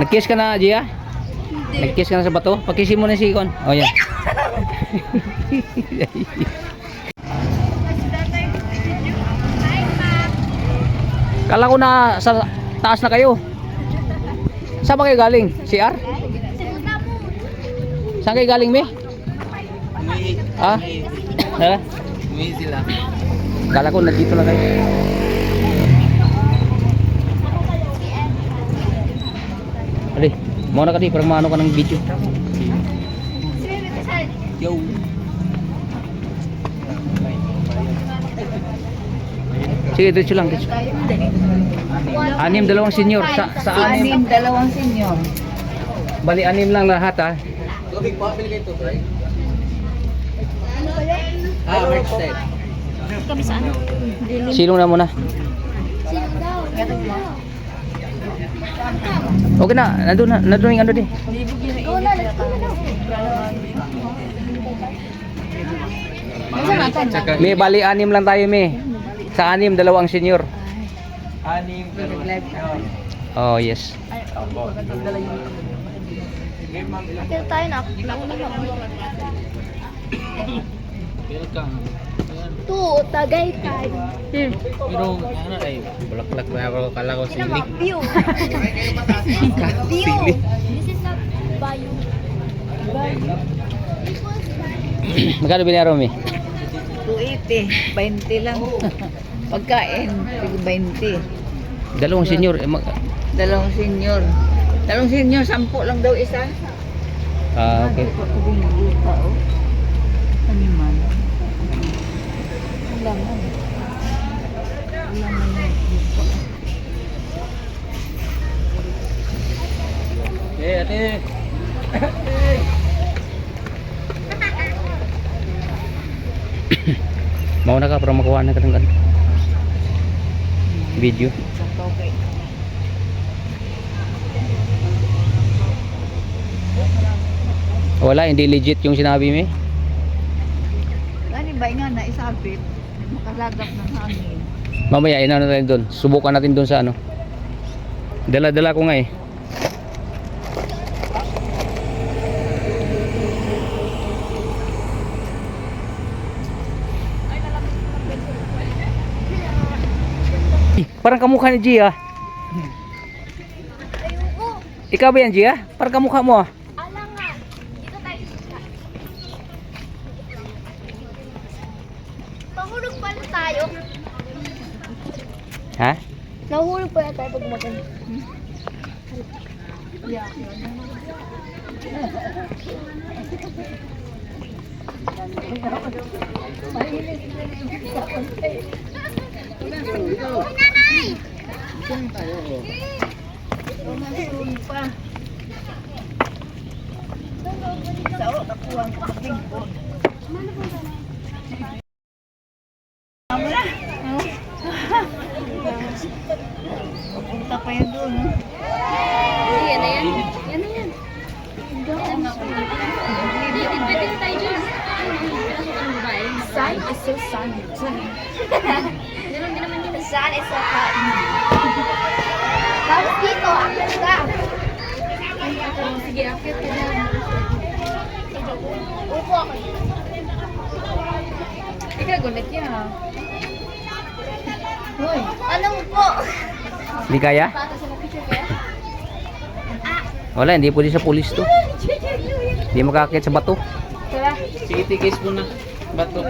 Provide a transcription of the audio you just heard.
Nag-kiss ka na, Gia? Nag-kiss ka na sa bato? Pag-kissin mo na si Ikon. Oh, yan. Kala ko na sa taas na kayo. Saan ba kayo galing? CR? Saan kayo galing, Me? Ha? Ha? Uwi sila. Kala ko nandito na kayo. Ali, mau na ka di, parang maano ka ng video. Yo. Sige, diretso lang. Diretso. 6, 2 senior. Sa 6. 2 senior. Bali, 6 lang lahat ha. Tubig po, pili kayo ito, right? Merch set. Kami saan? Silong na muna. Okay na, nandun yung ano di. May bali 6 lang tayo, May. Sa 6, 2 ang senior. 6 pero Oh, yes. Kaya tayo na. welcome. Tagay tayo. Pero ano ay bulaklak na ako kala ko sili. View. View. This is not bio. Magkano binayaro, May? 280. 20 lang. Pagkain. 20. 2 senior. 2 senior. 2 senior, 10 lang daw isa. Ah, okay. Ano man? Wala man. Wala man. Ate. Mau na ka para makuha na ka ng video. Wala, hindi legit yung sinabi mo. Ano ba nga na isabit? Makalagap ng hangin. Mamaya, ina natin doon. Subukan natin doon sa ano. Dala-dala ko nga eh. Parang kamukha ni Gia. Ikaw ba yan, Gia? Parang kamukha mo ah. Alang nga. Dito tayo. Pahulog pala tayo. Ha? Nahulog pala tayo pag makan. Nanay! Saan tayo? Umasun pa. Sao, kapuang kapatid ko. Papunta pa yan doon. Yan na yan. Yan na yan. Pwede tayo dyan. Sun is so sunny. Sun is so hot. Tapos dito, akit ka. Sige, akit ka na. Upo ako. Ikaw, gulat yan ha. Hoy, anong upo? Hindi kaya? Wala, hindi pwede sa pulis to. Hindi makakakit sa bato. Tara. Sige, tigis mo na. Bato.